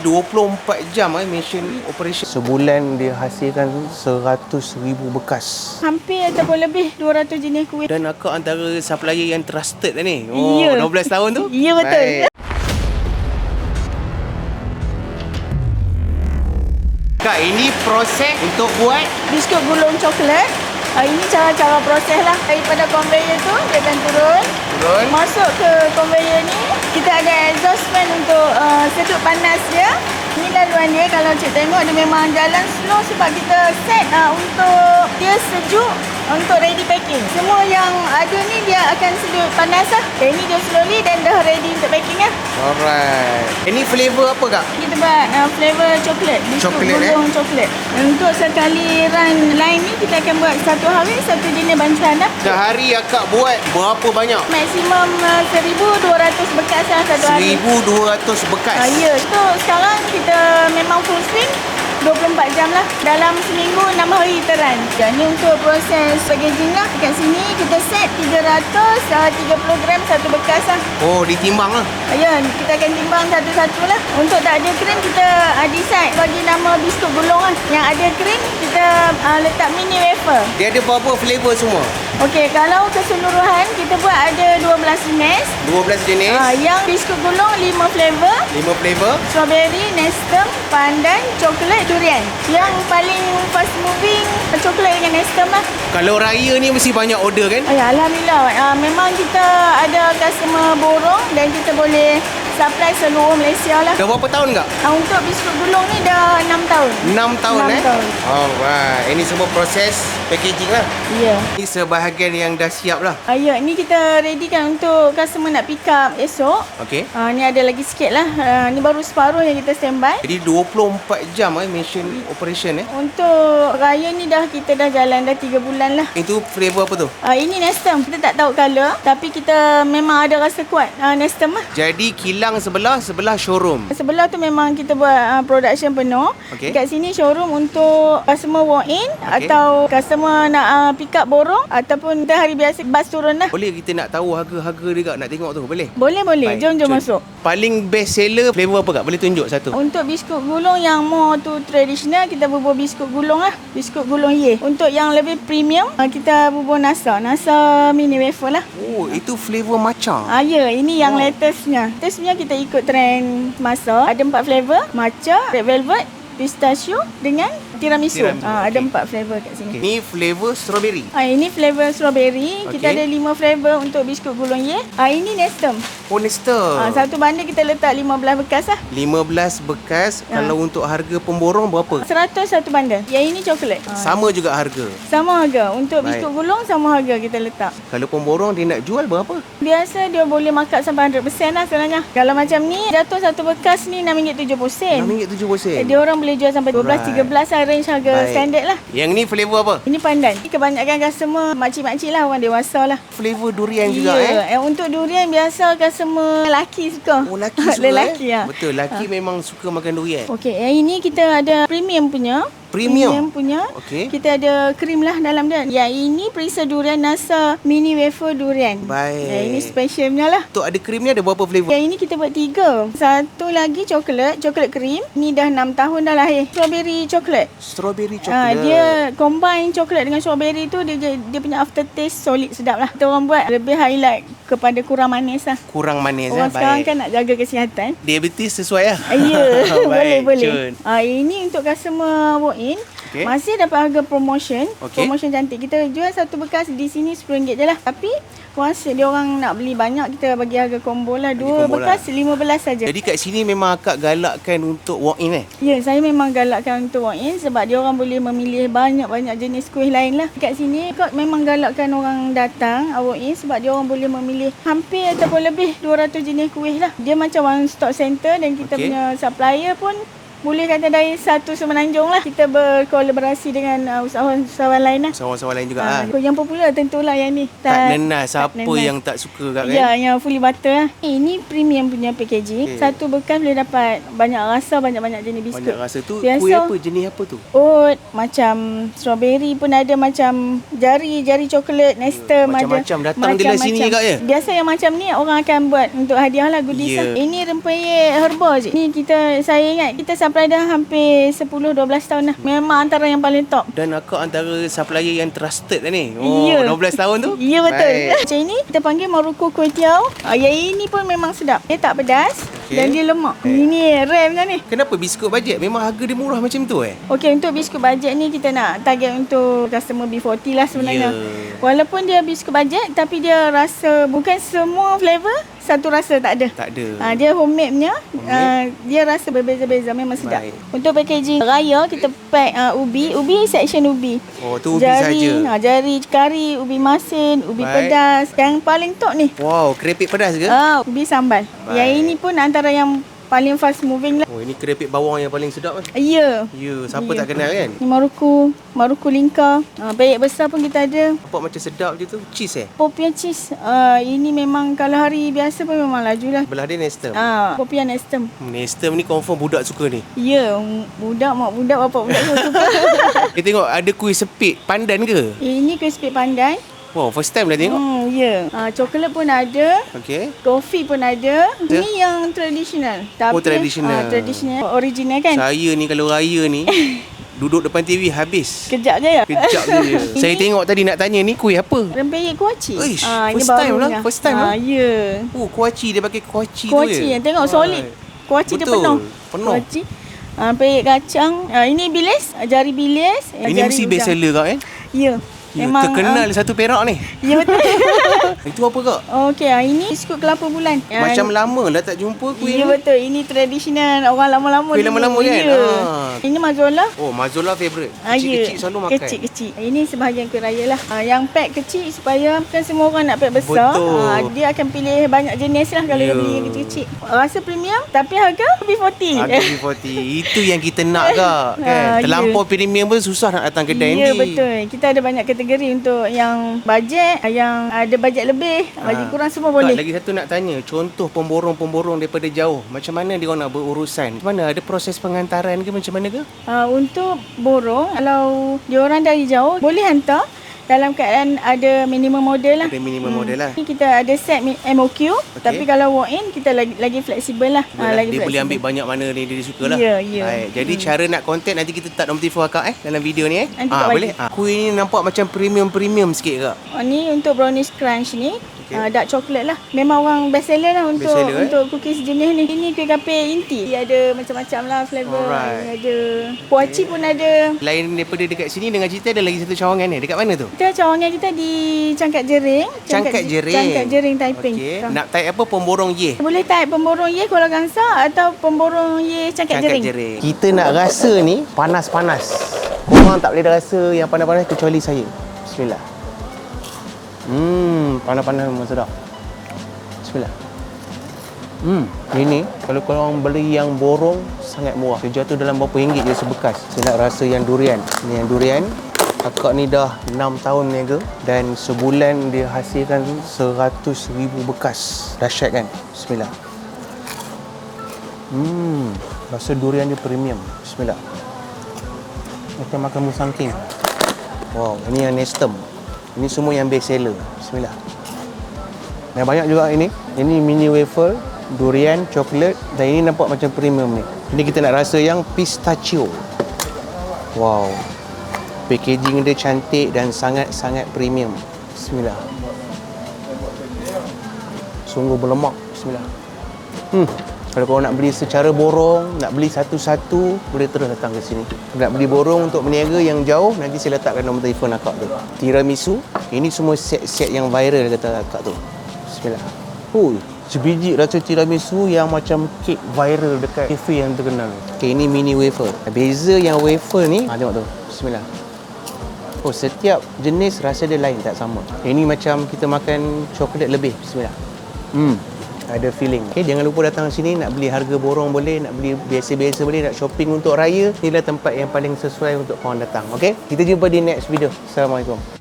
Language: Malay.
24 jam mission operation. Sebulan dia hasilkan 100,000 bekas. Hampir ataupun lebih 200 jenis kuih. Dan akak antara supplier yang trusted lah ni. Ya. 12 tahun tu. Ya, betul. Baik. Kak, ini proses untuk buat Biskut gulung coklat. Ini cara-cara proses lah. Daripada conveyor tu, dia akan turun. Masuk ke conveyor ni, kita ada exhaust fan untuk sedut panas dia. Ini laluan dia. Kalau cik tengok, dia memang jalan slow sebab kita set untuk dia sejuk untuk ready packing. Semua yang ada ni dia akan sedut panas lah. Ini dia slowly dan dah ready untuk packing lah. Alright. Ini flavor apa kak? Kita buat flavor coklat. Biskut gulung coklat. Untuk sekali run line ni, kita akan buat satu hari satu jenis bancuan lah. Sehari akak buat berapa banyak? Maksimum 1,200 bekas lah satu hari. 1,200 bekas? Ya. So sekarang kita memang full swing 24 jam lah. Dalam seminggu 6 hari kita run. Ini untuk proses packaging lah. Dekat sini kita set 330 gram satu bekas lah. Oh, ditimbang lah. Ya, kita akan timbang satu-satu lah. Untuk tak ada krim, kita decide bagi nama biskut gulung lah. Yang ada krim, kita letak mini wafer. Dia ada berapa flavor semua? Okey, kalau keseluruhan, kita buat ada 12 jenis. 12 jenis? Yang biskut gulung 5 flavor. 5 flavor? Strawberry, nestem, pandan, coklat, durian. Yang paling fast moving, coklat dengan nestem lah. Kalau raya ni mesti banyak order kan? Alhamdulillah. Memang kita ada customer borong dan kita boleh supply seluruh Malaysia lah. Dah berapa tahun kak? Untuk biskut gulung ni dah 6 tahun. 6 tahun 6 tahun. Alright. Ini semua proses packaging lah. Ya. Ini sebahagian yang dah siap lah. Ya, ni kita ready kan untuk customer nak pick up esok. Okey. Ni ada lagi sikit lah. Ni baru separuh yang kita standby. Jadi 24 jam mission operation Untuk raya ni kita dah jalan dah 3 bulan lah. Itu flavor apa tu? Ini nestem. Kita tak tahu colour, tapi kita memang ada rasa kuat nestem lah. Jadi kilang sebelah showroom. Sebelah tu memang kita buat production penuh. Okey. Kat sini showroom untuk customer walk in atau customer nak pick up borong ataupun kita hari biasa bas turun lah. Boleh kita nak tahu harga-harga dia kak? Nak tengok tu boleh? Boleh. Baik, Jom masuk. Paling best seller flavor apa kak? Boleh tunjuk satu? Untuk biskut gulung yang more tu traditional, kita bubur biskut gulung lah. Biskut gulung ye. Untuk yang lebih premium, kita bubur nasa. Nasa mini wafer lah. Oh, itu flavor matcha. Ya, ini yang latestnya. Latestnya kita ikut trend masa. Ada 4 flavor. Matcha, red velvet, pistachio dengan tiramisu. Ada 4 flavor kat sini. Ini flavor strawberry. Ini flavor strawberry. Kita ada 5 flavor untuk biskut gulung ye. Ini nestem. Oh, nestem. Satu bandar kita letak 15 bekas lah. 15 bekas. Kalau untuk harga pemborong berapa? 100 satu bandar. Yang ini coklat. Sama juga harga. Sama harga. Untuk biskut gulung sama harga kita letak. Kalau pemborong dia nak jual berapa? Biasa dia boleh markup sampai 100% lah sebenarnya. Kalau macam ni, jatuh satu bekas ni RM6.70. RM6.70. Dia orang boleh jual sampai 12-13 lah, range harga standard lah. Yang ni flavor apa? Ini pandan. Kebanyakan customer makcik-makcik lah, orang dewasa lah. Flavor durian juga Untuk durian biasa customer lelaki suka. Oh, lelaki suka lelaki Betul, lelaki memang suka makan durian. Okey, yang ini kita ada premium punya. Premium punya. Okey. Kita ada krim lah dalam dia. Yang ini perisa durian nasa mini wafer durian. Baik. Ini special punya lah. Untuk ada krim ni ada berapa flavor? Yang ini kita buat 3. Satu lagi coklat krim. Ni dah 6 tahun dah lahir. Strawberry coklat. Strawberry coklat. Dia combine coklat dengan strawberry tu, dia punya aftertaste solid sedap lah. Kita orang buat lebih highlight kepada kurang manis lah. Kurang manis orang sekarang kan nak jaga kesihatan. Diabetes sesuai lah. Ya, boleh. Cun. Ini untuk customer walk in. Okay. Masih dapat harga promotion. Promotion cantik. Kita jual satu bekas di sini RM10 je lah. Tapi kuasa dia orang nak beli banyak, kita bagi harga combo lah. 2 bekas RM15 saja. Jadi kat sini memang akak galakkan untuk walk in Ya, saya memang galakkan untuk walk in sebab dia orang boleh memilih banyak-banyak jenis kuih lain lah. Kat sini akak memang galakkan orang datang walk in sebab dia orang boleh memilih hampir ataupun lebih 200 jenis kuih lah. Dia macam one stop center dan kita punya supplier pun boleh kata dari satu Semenanjung lah. Kita berkolaborasi dengan usahawan lain lah. Usahawan lain juga Yang popular tentulah yang ni. Tak nenas. Siapa yang tak suka kat kan? Ya, yang fully butter lah. Ini premium punya packaging. Satu bekas boleh dapat banyak rasa, banyak-banyak jenis biskut. Banyak rasa tu. Biasa, kuih apa? Jenis apa tu? oat, macam strawberry pun ada, macam jari coklat, Nestem ada. Macam-macam. Datang dia dari sini juga ya? Biasa yang macam ni orang akan buat untuk hadiah lah, goodies lah. Ini rempeyek herba je. Ni saya ingat kita supply dah hampir 10-12 tahun dah. Memang antara yang paling top. Dan akak antara supplier yang trusted lah ni. Ya. 12 tahun tu? Ya, betul. Macam ini kita panggil Morocco Kuih Tiaw. Yang ini pun memang sedap. Dia tak pedas dan dia lemak. Ini rare macam ni. Kenapa biskut bajet? Memang harga dia murah macam tu Okey, untuk biskut bajet ni kita nak target untuk customer B40 lah sebenarnya. Walaupun dia biskut bajet tapi dia rasa bukan semua flavor satu rasa, tak ada. Dia homemade punya. Dia rasa berbeza-beza, memang sedap. Untuk packaging raya kita pack ubi section ubi. Tu ubi saja. Jari kari, ubi masin, ubi pedas. Yang paling top ni. Wow, keripik pedas ke? Ubi sambal. Yang ini pun antara yang paling fast moving lah. Ini keripik bawang yang paling sedap kan? Ya. Siapa tak kenal kan? Ni Morocco lingkar. Peyek besar pun kita ada. Nampak macam sedap je tu. Cheese Popia cheese. Ini memang kalau hari biasa pun memang laju lah. Belah dia Nestem. Popia Nestem. Nestem ni confirm budak suka ni. Ya, mak budak, bapak budak suka. Kita tengok ada kuih sepit pandan ke? Ini kuih sepit pandan. Wow, first time lah tengok. Ya. Coklat pun ada. Okey. Kopi pun ada. Ini yang tradisional. Tapi, tradisional. Tradisional. Original kan? Saya ni kalau raya ni duduk depan TV habis. Kejap je ya? Kejap je. Saya tengok tadi nak tanya ni kuih apa? Rempeyek kuaci. First time lah. First time lah. Ya. Kuaci. Dia pakai kuaci tu Kuaci. Tengok solid. Kuaci dia penuh. Kuaci. Peyek kacang. Ini bilis. Jari bilis. Ini mesti best seller kak Ya. Memang terkenal satu Perak ni. Ya, betul. Itu apa kak? Okey, ini biskut kelapa bulan. Macam lama dah tak jumpa kuih ni. Ya, betul. Ini tradisional orang lama-lama. Kuih lama-lama kan? Ini mazola. Mazola favourite. Kecil-kecil selalu makan. Kecil-kecil. Ini sebahagian kuih raya lah. Yang pack kecil supaya kan semua orang nak pack besar. Dia akan pilih banyak jenis lah kalau dia beli kecil-kecil. Rasa premium tapi harga B40. Harga B40. Itu yang kita nak kak. Kan? Terlampau premium pun susah nak datang kedai ni. Ya, betul. Kita ada banyak kategori untuk yang bajet, yang ada bajet lebih, bagi kurang semua boleh. Lagi satu nak tanya, contoh pemborong-pemborong daripada jauh, macam mana dia orang nak berurusan? Macam mana, ada proses pengantaran ke macam mana ke? Untuk borong, kalau dia orang dari jauh, boleh hantar dalam keadaan ada minimum model lah. Ada minimum model lah. Kita ada set MOQ, tapi kalau walk-in kita lagi fleksibel lah. Dia boleh ambil banyak mana dia suka lah. Ya. Jadi cara nak contact nanti kita tak nombor telefon akak dalam video ni Nanti boleh. Kuih ni nampak macam premium sikit kak. Ni untuk brownies crunch ni. Dark chocolate lah. Memang orang best seller lah untuk cookies jenis ni. Ini kuih kapil inti. Dia ada macam-macam lah flavor. Ada kuaci pun ada. Lain daripada dekat sini dengan cerita ada lagi satu cawangan ni. Dekat mana tu? Kita cawangan kita di Cangkat Jering. Cangkat Jering Taiping. Nak type apa? Pemborong Y? Boleh type pemborong Y Kuala Kangsar atau pemborong Y Cangkat Jering. Kita nak rasa ni panas-panas. Korang tak boleh rasa yang panas-panas kecuali saya. Bismillah. Panas-panas memang sedap. Bismillah. Ini kalau korang beli yang borong sangat murah. Dia jatuh dalam berapa ringgit je sebekas. Saya nak rasa yang durian. Ni yang durian. Akak ni dah 6 tahun niaga dan sebulan dia hasilkan 100,000 bekas. Dahsyat kan? Bismillah. Rasa durian dia premium. Bismillah. Macam makan musang king. Wow, ini yang Nestem. Ini semua yang best seller. Bismillah. Dan banyak juga ini. Ini mini wafer, durian, coklat dan ini nampak macam premium ni. Ini kita nak rasa yang pistachio. Wow. Packaging dia cantik dan sangat-sangat premium. Bismillah. Sungguh berlemak. Bismillah. Kalau korang nak beli secara borong, nak beli satu-satu, boleh terus datang ke sini. Nak beli borong untuk berniaga yang jauh, nanti saya letakkan nombor telefon akak tu. Tiramisu, ini semua set-set yang viral kata akak tu. Bismillah. Sebiji rasa tiramisu yang macam kek viral dekat kafe yang terkenal. Okay, ini mini wafer. Beza yang wafer ni, tengok tu. Bismillah. Setiap jenis rasa dia lain, tak sama. Ini macam kita makan coklat lebih. Bismillah. ada feeling. Okay, jangan lupa datang sini, nak beli harga borong boleh, nak beli biasa-biasa boleh, nak shopping untuk raya, inilah tempat yang paling sesuai untuk korang datang. Okay, kita jumpa di next video. Assalamualaikum.